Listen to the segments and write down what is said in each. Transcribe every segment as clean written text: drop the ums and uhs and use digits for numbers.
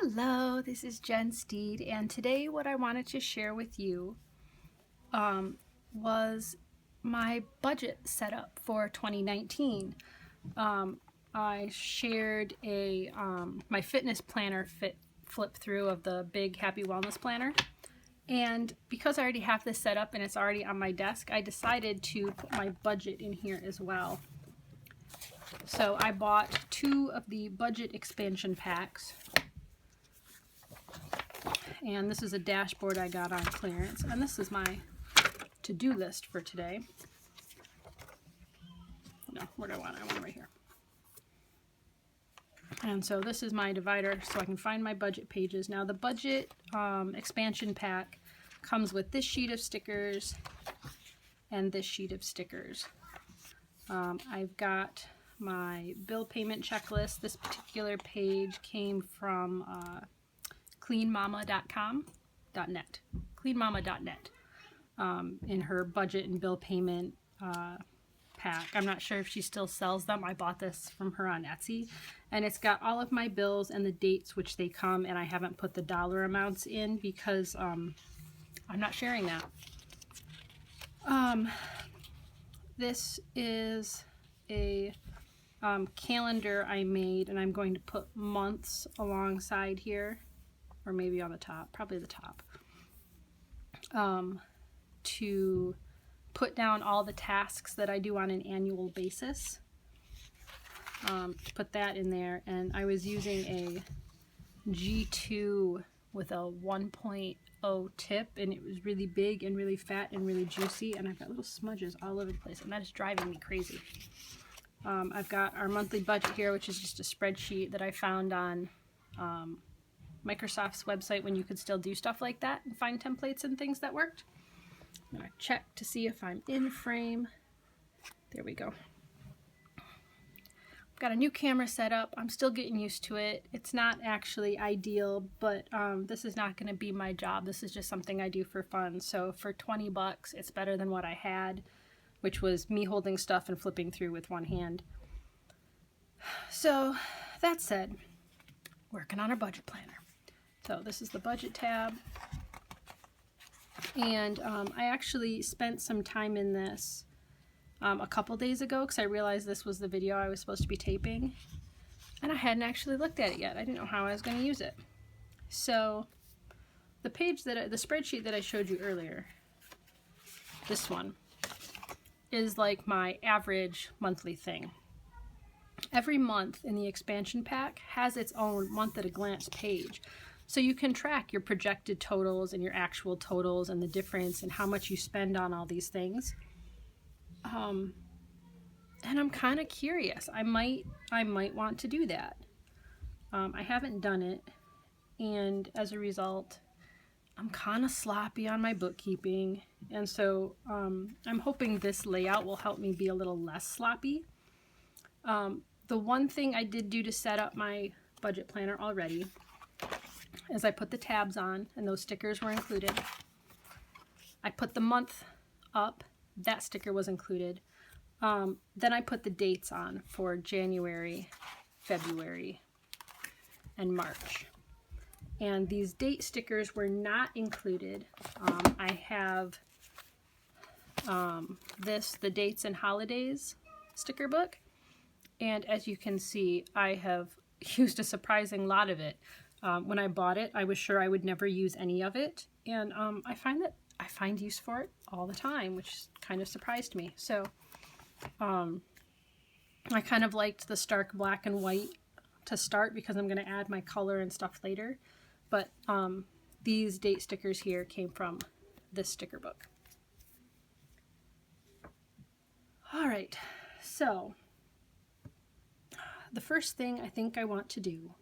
Hello, this is Jen Steed, and today what I wanted to share with you was my budget setup for 2019. I shared my fitness planner flip through of the big Happy Wellness Planner, and because I already have this set up and it's already on my desk, I decided to put my budget in here as well. So I bought 2 of the budget expansion packs. And this is a dashboard I got on clearance, and this is my to-do list for today. No, where do I want it? I want it right here. And so this is my divider, so I can find my budget pages. Now the budget expansion pack comes with this sheet of stickers and this sheet of stickers. I've got my bill payment checklist. This particular page came from cleanmama.net in her budget and bill payment pack. I'm not sure if she still sells them. I bought this from her on Etsy, and it's got all of my bills and the dates which they come, and I haven't put the dollar amounts in because I'm not sharing that. This is a calendar I made, and I'm going to put months alongside here, or maybe on the top, probably the top, to put down all the tasks that I do on an annual basis. Put that in there, and I was using a G2 with a 1.0 tip, and it was really big and really fat and really juicy, and I've got little smudges all over the place, and that is driving me crazy. I've got our monthly budget here, which is just a spreadsheet that I found on Microsoft's website when you could still do stuff like that and find templates and things that worked. I'm going to check to see if I'm in frame. There we go. I've got a new camera set up. I'm still getting used to it. It's not actually ideal, but this is not going to be my job. This is just something I do for fun. So for 20 bucks, it's better than what I had, which was me holding stuff and flipping through with one hand. So that said, working on our budget planner. So this is the budget tab, and I actually spent some time in this a couple days ago because I realized this was the video I was supposed to be taping, and I hadn't actually looked at it yet. I didn't know how I was going to use it. So the spreadsheet that I showed you earlier, this one, is like my average monthly thing. Every month in the expansion pack has its own month at a glance page. So you can track your projected totals and your actual totals and the difference and how much you spend on all these things. And I'm kind of curious. I might want to do that. I haven't done it, and as a result, I'm kind of sloppy on my bookkeeping, and so I'm hoping this layout will help me be a little less sloppy. The one thing I did do to set up my budget planner already is I put the tabs on, and those stickers were included. I put the month up, that sticker was included. Then I put the dates on for January, February, and March. And these date stickers were not included. I have the dates and holidays sticker book, and as you can see, I have used a surprising lot of it. When I bought it, I was sure I would never use any of it, and I find use for it all the time, which kind of surprised me. So I kind of liked the stark black and white to start because I'm going to add my color and stuff later, but these date stickers here came from this sticker book. All right, so the first thing I think I want to do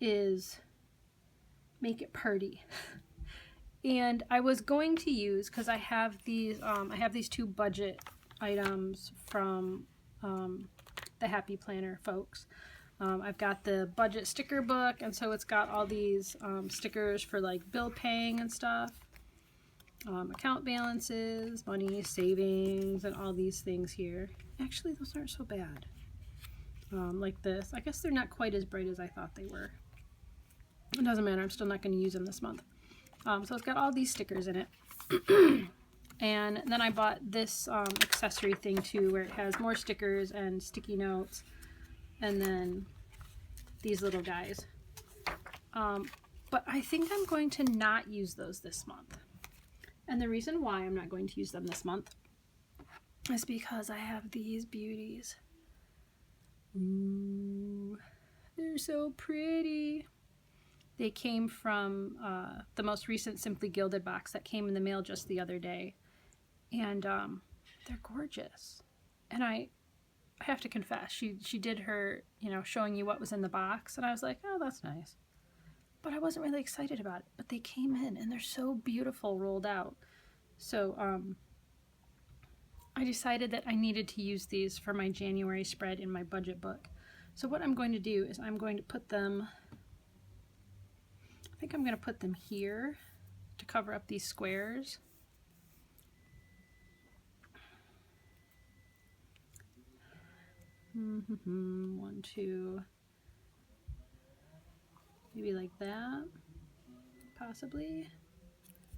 is make it pretty. And I was going to use, because I have these 2 budget items from the Happy Planner folks. I've got the budget sticker book, and so it's got all these stickers for like bill paying and stuff, account balances, money, savings, and all these things here. Actually, those aren't so bad. Like this. I guess they're not quite as bright as I thought they were. It doesn't matter, I'm still not going to use them this month. So it's got all these stickers in it. And then I bought this accessory thing too, where it has more stickers and sticky notes, and then these little guys. But I think I'm going to not use those this month. And the reason why I'm not going to use them this month is because I have these beauties. Ooh, they're so pretty. They came from the most recent Simply Gilded box that came in the mail just the other day. And they're gorgeous. And I have to confess, she did her, you know, showing you what was in the box. And I was like, oh, that's nice. But I wasn't really excited about it. But they came in and they're so beautiful rolled out. So I decided that I needed to use these for my January spread in my budget book. So what I'm going to do is I'm going to put them, I think I'm going to put them here to cover up these squares. One, two, maybe like that, possibly.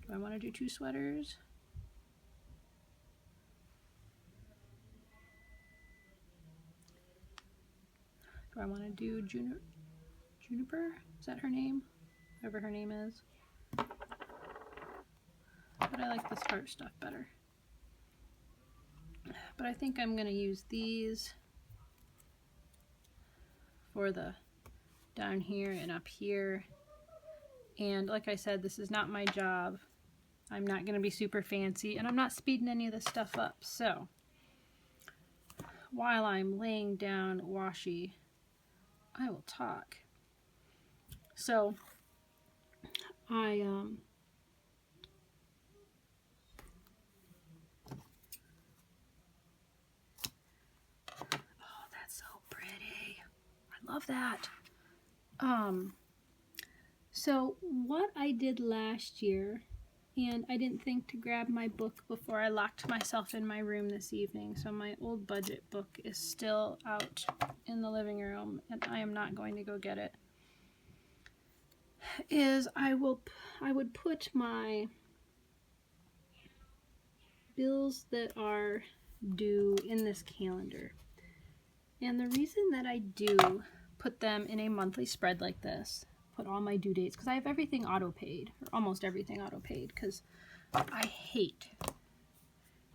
Do I want to do 2 sweaters? Do I want to do Juniper? Is that her name? Whatever her name is. But I like this heart stuff better. But I think I'm going to use these for the down here and up here. And like I said, this is not my job. I'm not going to be super fancy, and I'm not speeding any of this stuff up. So while I'm laying down washi, I will talk. So oh, that's so pretty. I love that. So what I did last year, and I didn't think to grab my book before I locked myself in my room this evening, so my old budget book is still out in the living room, and I am not going to go get it, is I would put my bills that are due in this calendar. And the reason that I do put them in a monthly spread like this, put all my due dates, because I have everything auto-paid, or almost everything auto-paid, because I hate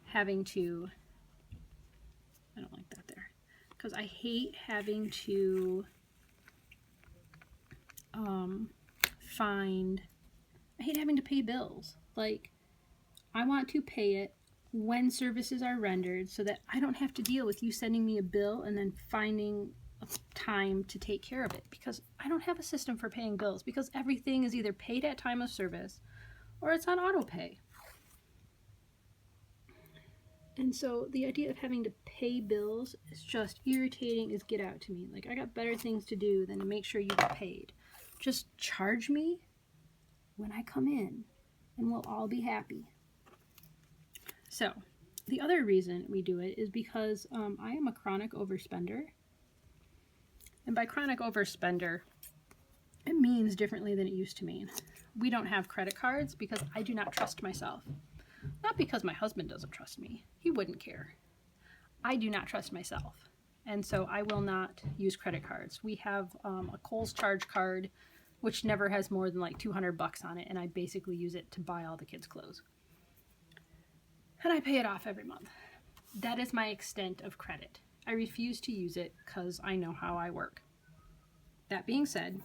having to, I don't like that there, because I hate having to I hate having to pay bills. Like, I want to pay it when services are rendered so that I don't have to deal with you sending me a bill and then finding time to take care of it, because I don't have a system for paying bills, because everything is either paid at time of service or it's on auto pay. And so the idea of having to pay bills is just irritating as get out to me. Like, I got better things to do than to make sure you get paid. Just charge me when I come in and we'll all be happy. So the other reason we do it is because I am a chronic overspender. And by chronic overspender, it means differently than it used to mean. We don't have credit cards because I do not trust myself. Not because my husband doesn't trust me. He wouldn't care. I do not trust myself. And so I will not use credit cards. We have a Kohl's charge card, which never has more than like $200 on it. And I basically use it to buy all the kids' clothes. And I pay it off every month. That is my extent of credit. I refuse to use it because I know how I work. That being said,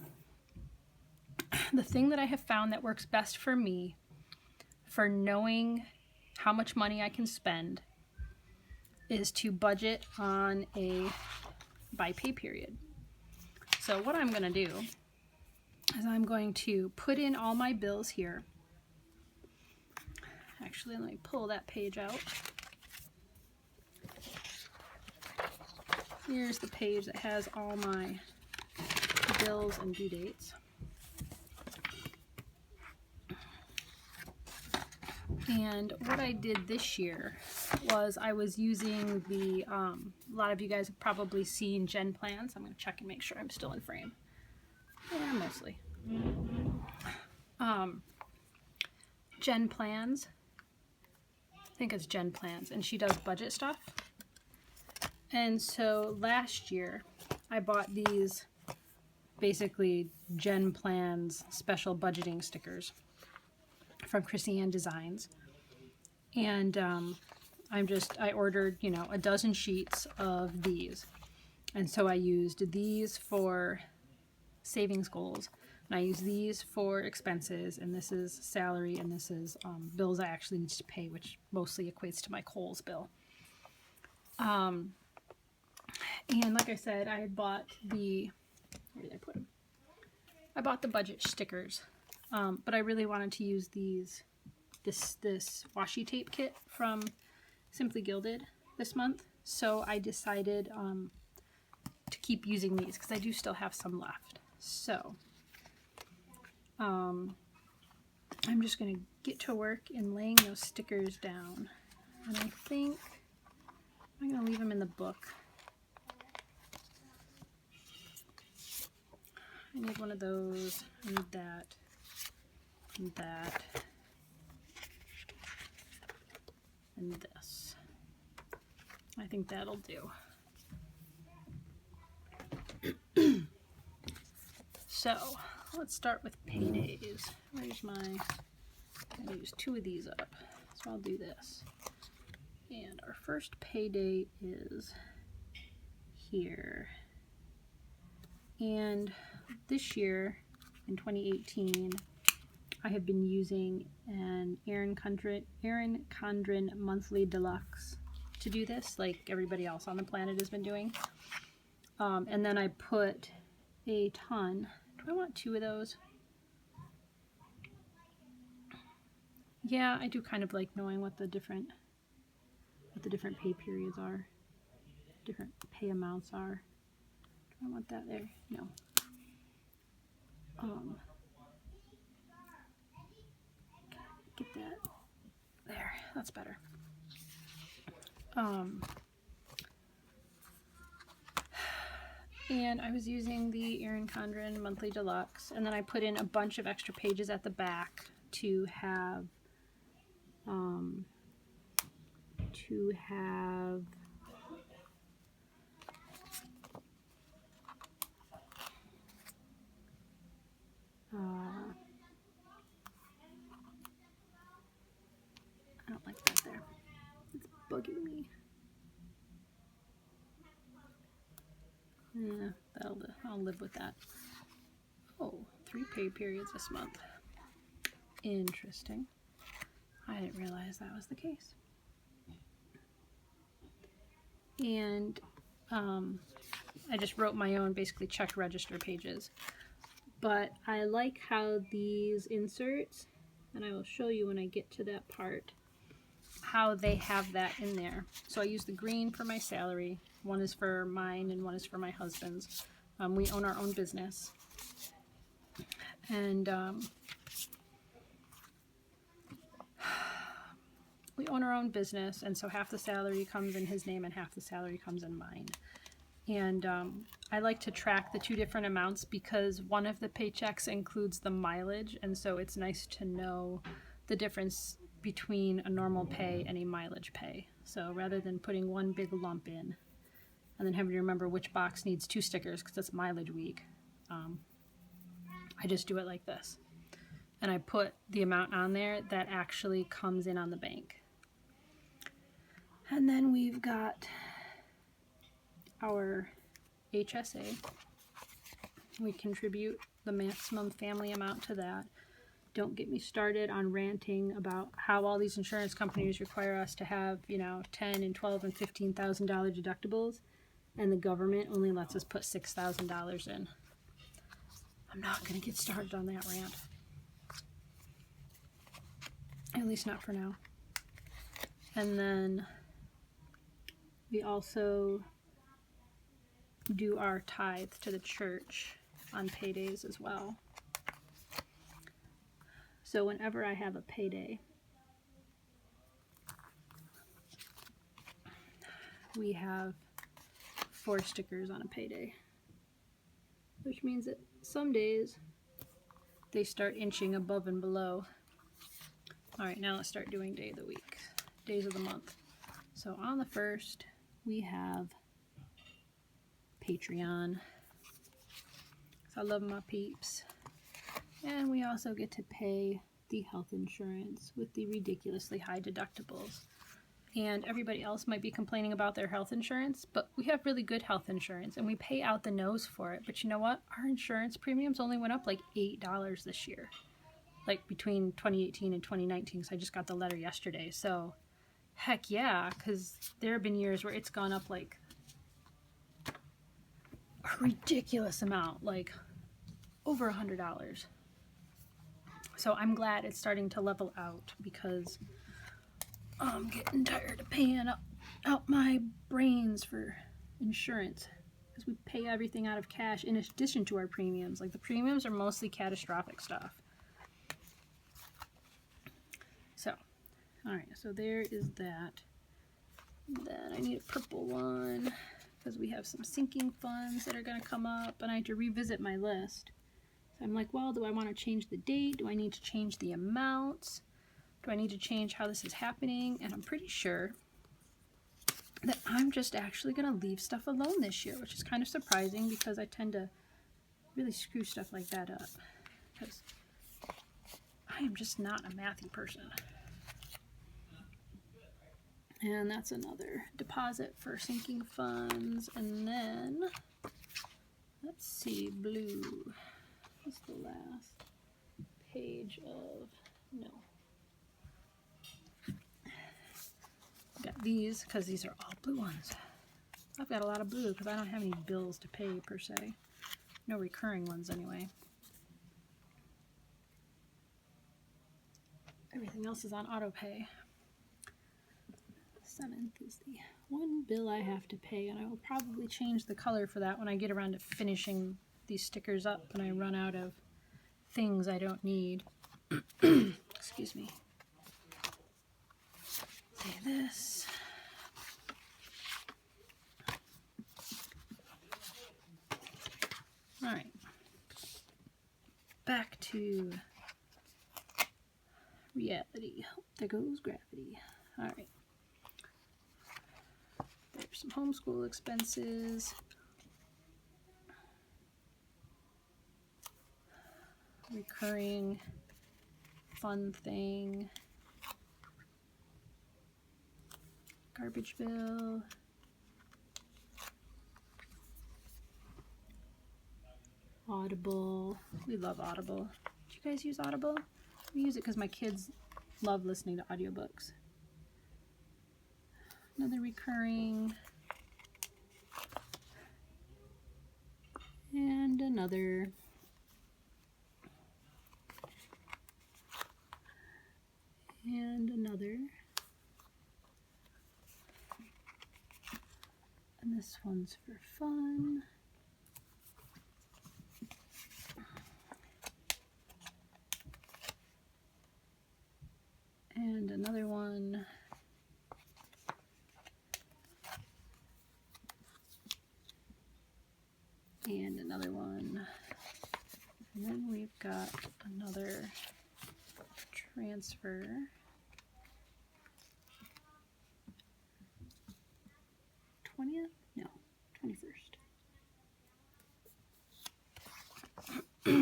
the thing that I have found that works best for me for knowing how much money I can spend is to budget on a by pay period. So what I'm going to do is I'm going to put in all my bills here. Actually, let me pull that page out. Here's the page that has all my bills and due dates. And what I did this year was I was using the, a lot of you guys have probably seen Gen Plans. I'm going to check and make sure I'm still in frame. Yeah, mostly. Jen Plans. I think it's Jen Plans, and she does budget stuff. And so last year I bought these basically Jen Plans special budgeting stickers from Chrissy Ann Designs. And I ordered, you know, a dozen sheets of these. And so I used these for savings goals, and I use these for expenses, and this is salary, and this is bills I actually need to pay, which mostly equates to my Kohl's bill. And like I said, I had bought where did I put them? I bought the budget stickers, but I really wanted to use this washi tape kit from Simply Gilded this month, so I decided to keep using these because I do still have some left. So I'm just going to get to work in laying those stickers down, and I think I'm going to leave them in the book. I need one of those, I need that, and that, and this. I think that'll do. So, let's start with paydays. Where's my, I'm going to use 2 of these up, so I'll do this. And our first payday is here. And this year, in 2018, I have been using an Erin Condren monthly deluxe to do this, like everybody else on the planet has been doing. And then I put a ton. Do I want 2 of those? Yeah, I do kind of like knowing what the different pay periods are, different pay amounts are. Do I want that there? No. Get that there. That's better. And I was using the Erin Condren monthly deluxe, and then I put in a bunch of extra pages at the back to have I don't like that there. It's bugging me. Yeah, I'll live with that. Oh, 3 pay periods this month. Interesting. I didn't realize that was the case. And I just wrote my own basically check register pages. But I like how these inserts, and I will show you when I get to that part, how they have that in there. So I use the green for my salary. One is for mine and one is for my husband's. We own our own business. And we own our own business, and so half the salary comes in his name and half the salary comes in mine. And I like to track the 2 different amounts because one of the paychecks includes the mileage, and so it's nice to know the difference between a normal pay and a mileage pay. So rather than putting one big lump in and then having to remember which box needs 2 stickers because it's mileage week, I just do it like this. And I put the amount on there that actually comes in on the bank. And then we've got our HSA. We contribute the maximum family amount to that. Don't get me started on ranting about how all these insurance companies require us to have, you know, $10,000 and $12,000 and $15,000 deductibles, and the government only lets us put $6,000 in. I'm not going to get started on that rant. At least not for now. And then we also do our tithe to the church on paydays as well. So whenever I have a payday, we have 4 stickers on a payday, which means that some days they start inching above and below. All right, now let's start doing day of the week, days of the month. So on the 1st, we have Patreon. So I love my peeps. And we also get to pay the health insurance with the ridiculously high deductibles. And everybody else might be complaining about their health insurance, but we have really good health insurance and we pay out the nose for it. But you know what? Our insurance premiums only went up like $8 this year, like between 2018 and 2019. So I just got the letter yesterday. So heck yeah, because there have been years where it's gone up like a ridiculous amount, like over $100. So I'm glad it's starting to level out because I'm getting tired of paying out my brains for insurance, because we pay everything out of cash in addition to our premiums. Like the premiums are mostly catastrophic stuff. So, all right, so there is that. Then I need a purple one because we have some sinking funds that are going to come up and I have to revisit my list. So I'm like, well, do I want to change the date? Do I need to change the amounts? Do I need to change how this is happening? And I'm pretty sure that I'm just actually going to leave stuff alone this year, which is kind of surprising because I tend to really screw stuff like that up because I am just not a mathy person. And that's another deposit for sinking funds. And then, let's see, blue. What's the last page of, no. Got these because these are all blue ones. I've got a lot of blue because I don't have any bills to pay per se. No recurring ones anyway. Everything else is on auto pay. 7th is the one bill I have to pay, and I will probably change the color for that when I get around to finishing these stickers up and I run out of things I don't need. Excuse me. Say this. All right. Back to reality. Oh, there goes gravity. All right. There's some homeschool expenses. Recurring fun thing. Garbage bill. Audible. We love Audible. Do you guys use Audible? We use it because my kids love listening to audiobooks. Another recurring. And another. And another. And this one's for fun. And another one. And another one. And then we've got another transfer. '20th? No, 21st. No,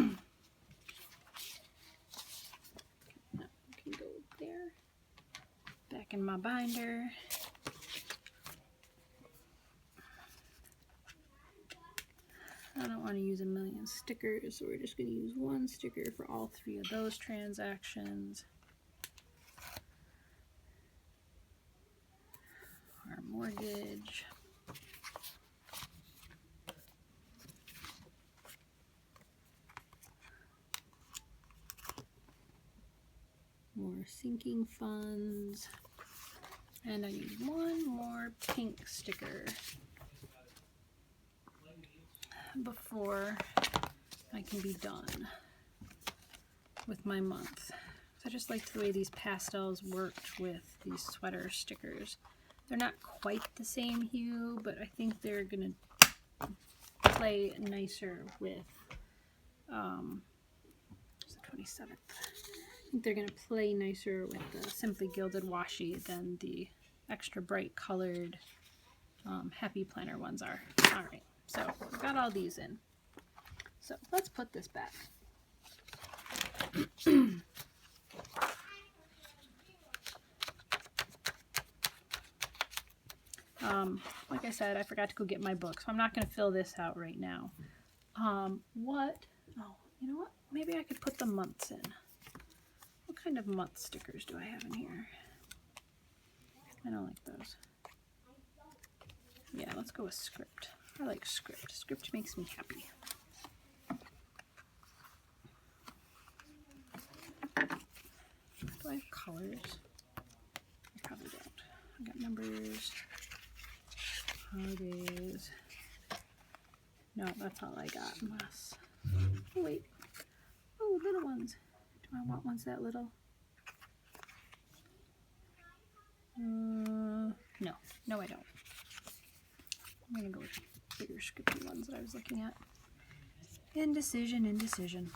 can go there. Back in my binder. I don't want to use a million stickers, so we're just going to use one sticker for all 3 of those transactions. Our mortgage. More sinking funds. And I need one more pink sticker before I can be done with my month. I just liked the way these pastels worked with these sweater stickers. They're not quite the same hue, but I think they're gonna play nicer with 27th. I think they're going to play nicer with the Simply Gilded washi than the extra bright colored Happy Planner ones are. Alright, so we've got all these in. So let's put this back. Like I said, I forgot to go get my book, so I'm not going to fill this out right now. Oh, you know what? Maybe I could put the months in. What kind of month stickers do I have in here? I don't like those. Yeah, let's go with script. I like script. Script makes me happy. Do I have colors? I probably don't. I got numbers. Holidays. No, that's all I got. Unless. Oh, wait. Oh, little ones. Do I want ones that little? No. No, I don't. I'm going to go with bigger scripty ones that I was looking at. Indecision, indecision.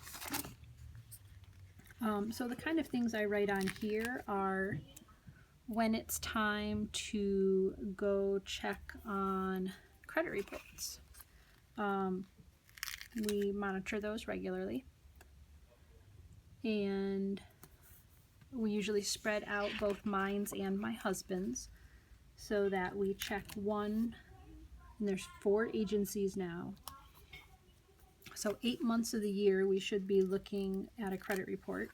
So the kind of things I write on here are when it's time to go check on credit reports. We monitor those regularly, and we usually spread out both mine's and my husband's so that we check one, and there's 4 agencies now. So 8 months of the year we should be looking at a credit report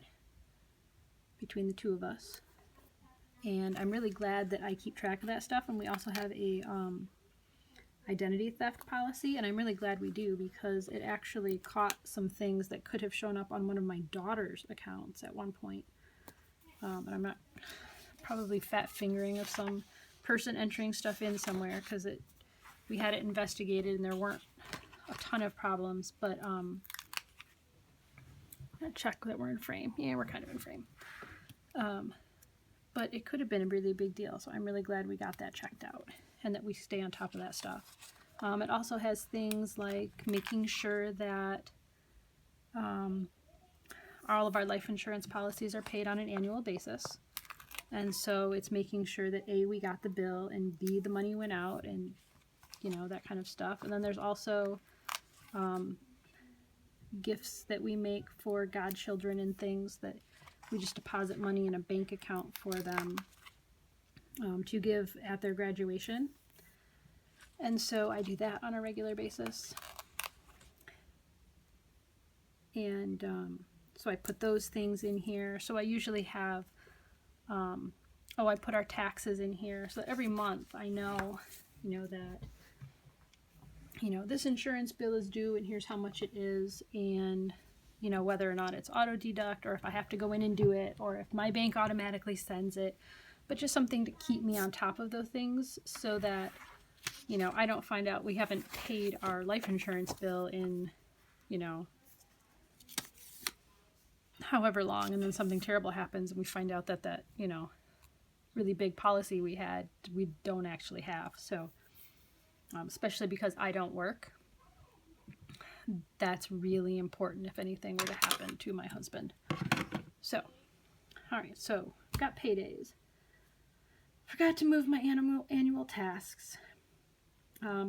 between the two of us. And I'm really glad that I keep track of that stuff, and we also have a identity theft policy, and I'm really glad we do, because it actually caught some things that could have shown up on one of my daughter's accounts at one point. And I'm not probably fat fingering of some person entering stuff in somewhere, because we had it investigated and there weren't a ton of problems, but check that we're in frame. Yeah, we're kind of in frame. But it could have been a really big deal, so I'm really glad we got that checked out and that we stay on top of that stuff. It also has things like making sure that all of our life insurance policies are paid on an annual basis. And so it's making sure that A, we got the bill, and B, the money went out, and you know, that kind of stuff. And then there's also gifts that we make for godchildren and things that we just deposit money in a bank account for them to give at their graduation. And so I do that on a regular basis. And so I put those things in here. So I usually have, I put our taxes in here. So every month I know, that, this insurance bill is due and here's how much it is. And, whether or not it's auto deduct, or if I have to go in and do it, or if my bank automatically sends it. But just something to keep me on top of those things so that, I don't find out we haven't paid our life insurance bill in, however long, and then something terrible happens and we find out that really big policy we had, we don't actually have. So, especially because I don't work, that's really important if anything were to happen to my husband. So, all right, so got paydays. Forgot to move my annual tasks.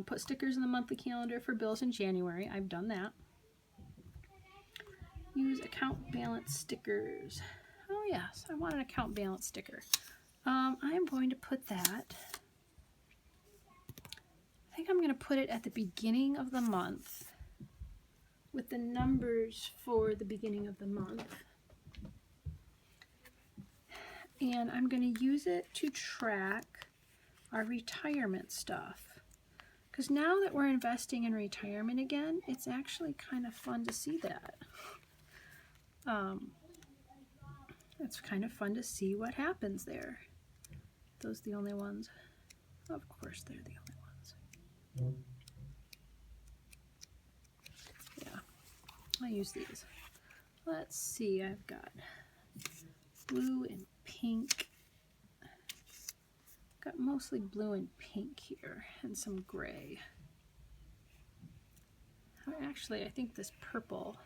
Put stickers in the monthly calendar for bills in January. I've done that. Use account balance stickers. Oh yes, I want an account balance sticker. I'm going to put that, I think I'm going to put it at the beginning of the month with the numbers for the beginning of the month. And I'm going to use it to track our retirement stuff. Because now that we're investing in retirement again, it's actually kind of fun to see that. It's kind of fun to see what happens there. Those the only ones? Of course they're the only ones. Yeah, I use these. Let's see, I've got blue and pink. Got mostly blue and pink here, and some gray. Actually, I think this purple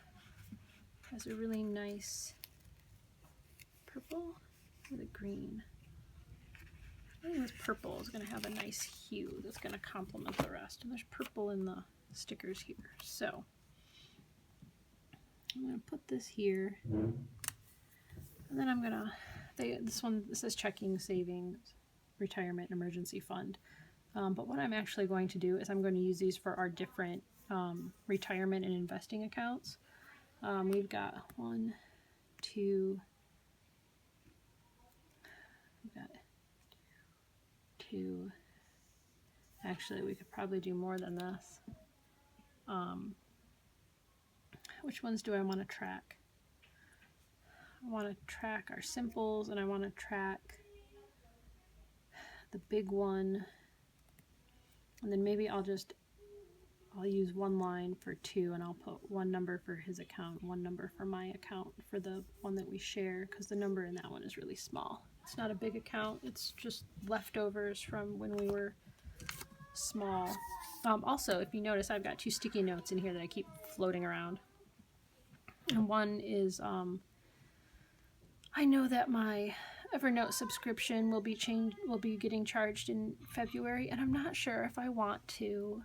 has a really nice purple or the green. I think this purple is going to have a nice hue that's going to complement the rest. And there's purple in the stickers here. So I'm going to put this here. And then I'm going to, this says checking, savings, retirement, and emergency fund. But what I'm actually going to do is I'm going to use these for our different retirement and investing accounts. We've got we've got two. Actually, we could probably do more than this. Which ones do I want to track? I want to track our simples, and I want to track the big one. And then maybe I'll use one line for two, and I'll put one number for his account, one number for my account for the one that we share, because the number in that one is really small. It's not a big account, it's just leftovers from when we were small. Also, if you notice, I've got two sticky notes in here that I keep floating around. And one is, I know that my Evernote subscription will be getting charged in February, and I'm not sure if I want to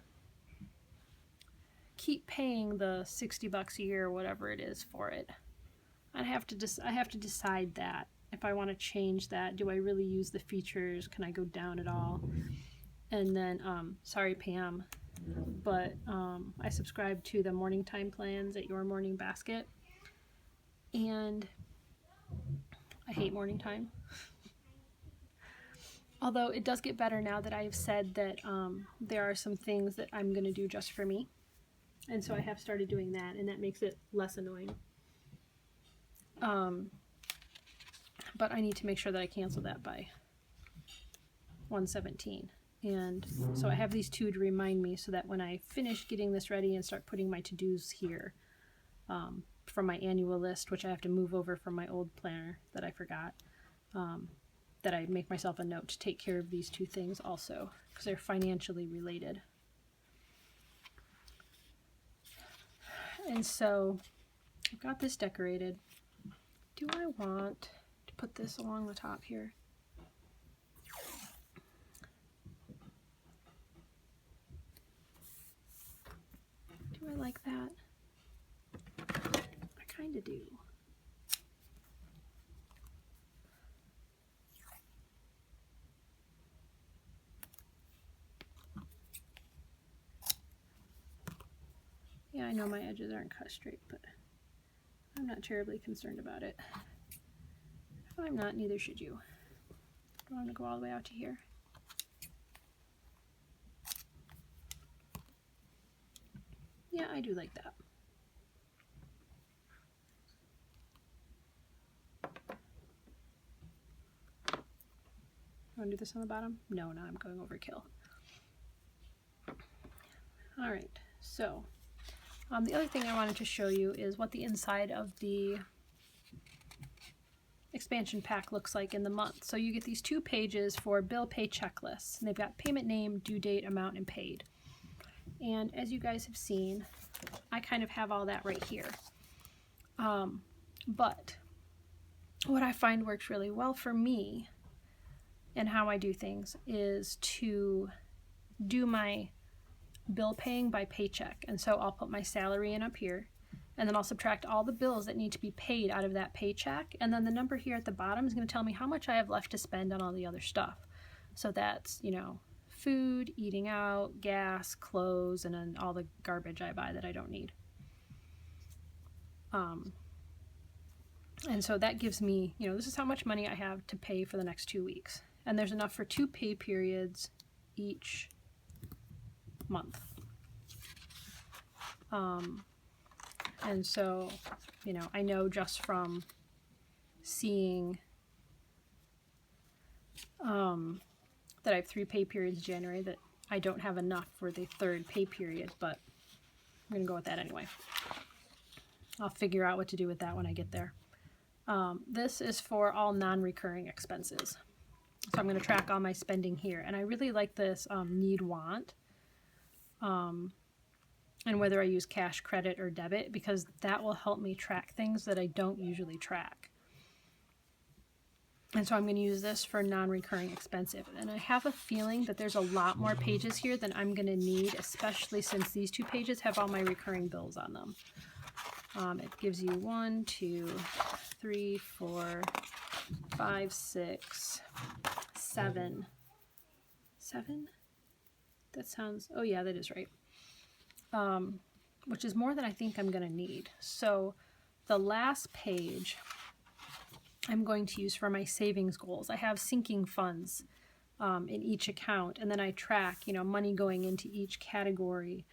keep paying the $60 a year or whatever it is for it. I have to decide that. If I want to change that, do I really use the features? Can I go down at all? And then, sorry Pam, but I subscribe to the morning time plans at Your Morning Basket, and I hate morning time. Although it does get better now that I've said that there are some things that I'm going to do just for me. And so I have started doing that, and that makes it less annoying. But I need to make sure that I cancel that by 1/17. And so I have these two to remind me, so that when I finish getting this ready and start putting my to-dos here from my annual list, which I have to move over from my old planner that I forgot, that I make myself a note to take care of these two things also, because they're financially related. And so I've got this decorated. Do I want to put this along the top here? Do I like that? I kind of do. Yeah, I know my edges aren't cut straight, but I'm not terribly concerned about it. If I'm not, neither should you. Do I want to go all the way out to here? Yeah, I do like that. Want to do this on the bottom? No, now I'm going overkill. All right, so the other thing I wanted to show you is what the inside of the expansion pack looks like in the month. So you get these 2 pages for bill pay checklists, and they've got payment name, due date, amount, and paid. And as you guys have seen, I kind of have all that right here. But what I find works really well for me and how I do things is to do my bill paying by paycheck. And so I'll put my salary in up here, and then I'll subtract all the bills that need to be paid out of that paycheck, and then the number here at the bottom is going to tell me how much I have left to spend on all the other stuff. So that's, you know, food, eating out, gas, clothes, and then all the garbage I buy that I don't need. And so that gives me, you know, this is how much money I have to pay for the next 2 weeks. And there's enough for 2 pay periods each month. And so, you know, I know just from seeing that I have 3 pay periods in January that I don't have enough for the 3rd pay period, but I'm going to go with that anyway. I'll figure out what to do with that when I get there. This is for all non-recurring expenses. So I'm going to track all my spending here. And I really like this need-want. and whether I use cash, credit, or debit, because that will help me track things that I don't usually track. And so I'm going to use this for non-recurring expenses. And I have a feeling that there's a lot more pages here than I'm going to need, especially since these 2 pages have all my recurring bills on them. It gives you 1, 2, 3, 4, 5, 6, 7. 7? That sounds, oh yeah, that is right. Which is more than I think I'm going to need. So the last page I'm going to use for my savings goals. I have sinking funds in each account, and then I track, money going into each category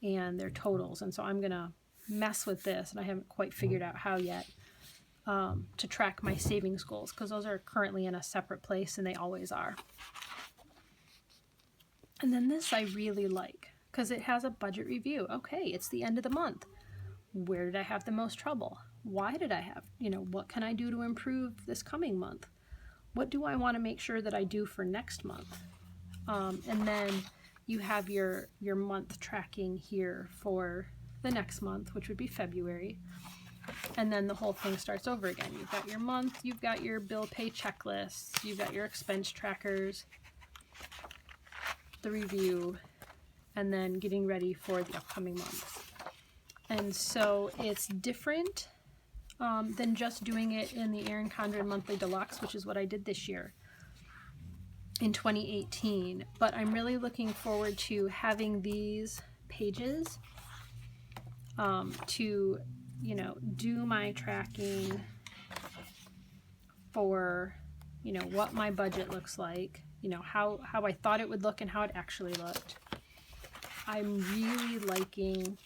and their totals. And so I'm going to mess with this, and I haven't quite figured out how yet, to track my savings goals, because those are currently in a separate place, and they always are. And then this I really like, because it has a budget review. Okay, it's the end of the month. Where did I have the most trouble? Why did I have, what can I do to improve this coming month? What do I want to make sure that I do for next month? And then you have your month tracking here for the next month, which would be February. And then the whole thing starts over again. You've got your month, you've got your bill pay checklists, you've got your expense trackers, the review, and then getting ready for the upcoming month. And so it's different than just doing it in the Erin Condren Monthly Deluxe, which is what I did this year in 2018. But I'm really looking forward to having these pages to, do my tracking for, what my budget looks like, how I thought it would look and how it actually looked. I'm really liking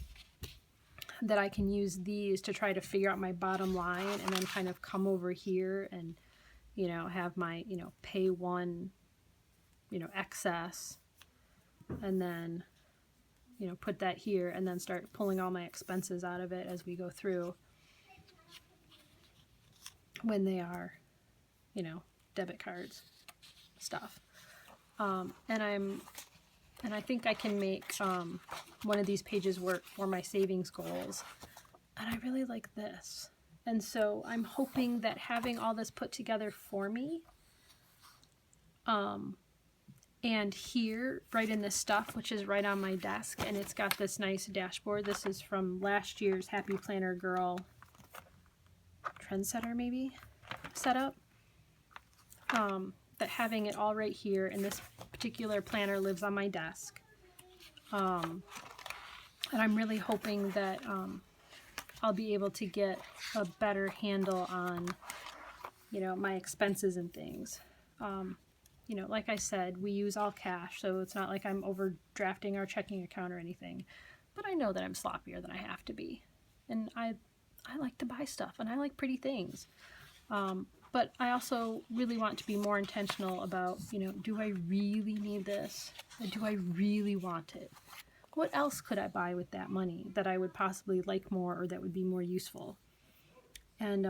that I can use these to try to figure out my bottom line, and then kind of come over here and, have my, pay one, excess, and then, put that here, and then start pulling all my expenses out of it as we go through when they are, debit cards stuff. And I think I can make one of these pages work for my savings goals. And I really like this. And so I'm hoping that having all this put together for me, and here, right in this stuff, which is right on my desk, and it's got this nice dashboard. This is from last year's Happy Planner Girl Trendsetter, maybe, setup. That having it all right here, and this particular planner lives on my desk. And I'm really hoping that I'll be able to get a better handle on, my expenses and things. Like I said, we use all cash, so it's not like I'm overdrafting our checking account or anything. But I know that I'm sloppier than I have to be. And I like to buy stuff, and I like pretty things. But I also really want to be more intentional about, do I really need this? Or do I really want it? What else could I buy with that money that I would possibly like more, or that would be more useful? And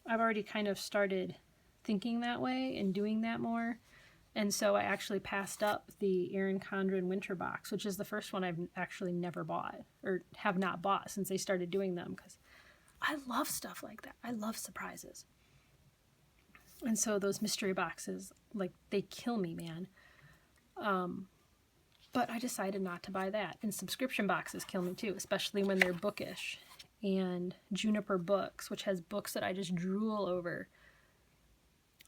I've already kind of started thinking that way and doing that more. And so I actually passed up the Erin Condren Winter Box, which is the first one I've actually never bought, or have not bought since they started doing them, because I love stuff like that. I love surprises. And so those mystery boxes, they kill me, man. But I decided not to buy that. And subscription boxes kill me too, especially when they're bookish. And Juniper Books, which has books that I just drool over.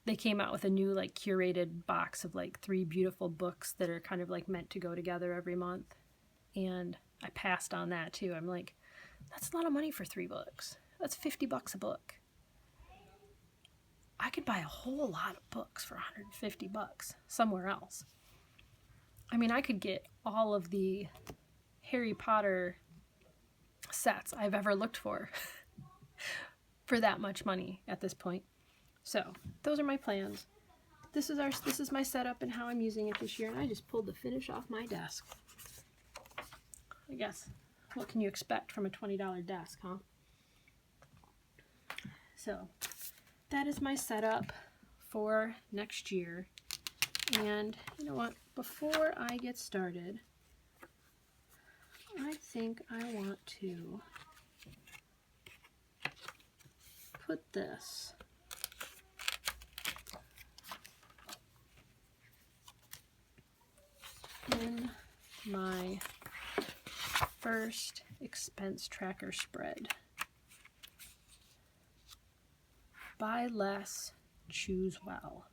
They came out with a new curated box of 3 beautiful books that are kind of meant to go together every month. And I passed on that too. I'm like, that's a lot of money for 3 books. That's $50 a book. I could buy a whole lot of books for $150 somewhere else. I mean, I could get all of the Harry Potter sets I've ever looked for that much money at this point. So those are my plans. This is my setup and how I'm using it this year. And I just pulled the finish off my desk. I guess, what can you expect from a $20 desk, huh? So that is my setup for next year. And you know what? Before I get started, I think I want to put this in my first expense tracker spread. Buy less, choose well.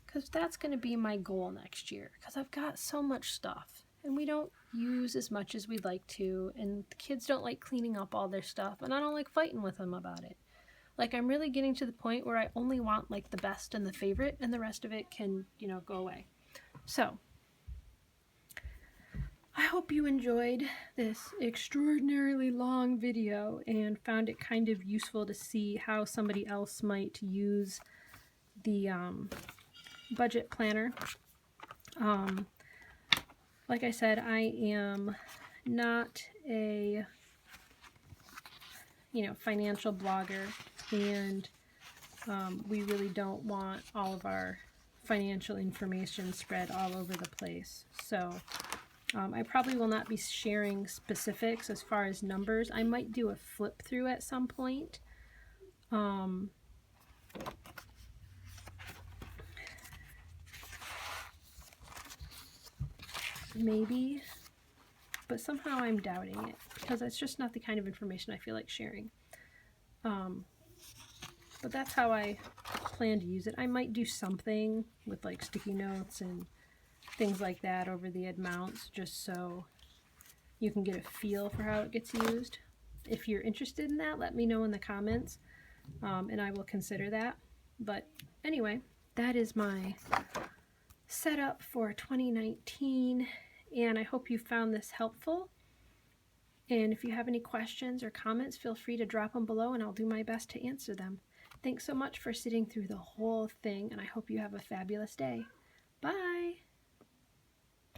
Because that's going to be my goal next year. Because I've got so much stuff. And we don't use as much as we'd like to. And the kids don't like cleaning up all their stuff. And I don't like fighting with them about it. Like, I'm really getting to the point where I only want, like, the best and the favorite. And the rest of it can, you know, go away. So, I hope you enjoyed this extraordinarily long video and found it kind of useful to see how somebody else might use the budget planner. Like I said, I am not a, financial blogger, and we really don't want all of our financial information spread all over the place. So I probably will not be sharing specifics as far as numbers. I might do a flip through at some point. Maybe, but somehow I'm doubting it because it's just not the kind of information I feel like sharing. But that's how I plan to use it. I might do something with like sticky notes and things like that over the amounts just so you can get a feel for how it gets used. If you're interested in that, let me know in the comments, and I will consider that. But anyway, that is my setup for 2019, and I hope you found this helpful. And if you have any questions or comments, feel free to drop them below and I'll do my best to answer them. Thanks so much for sitting through the whole thing, and I hope you have a fabulous day. Bye!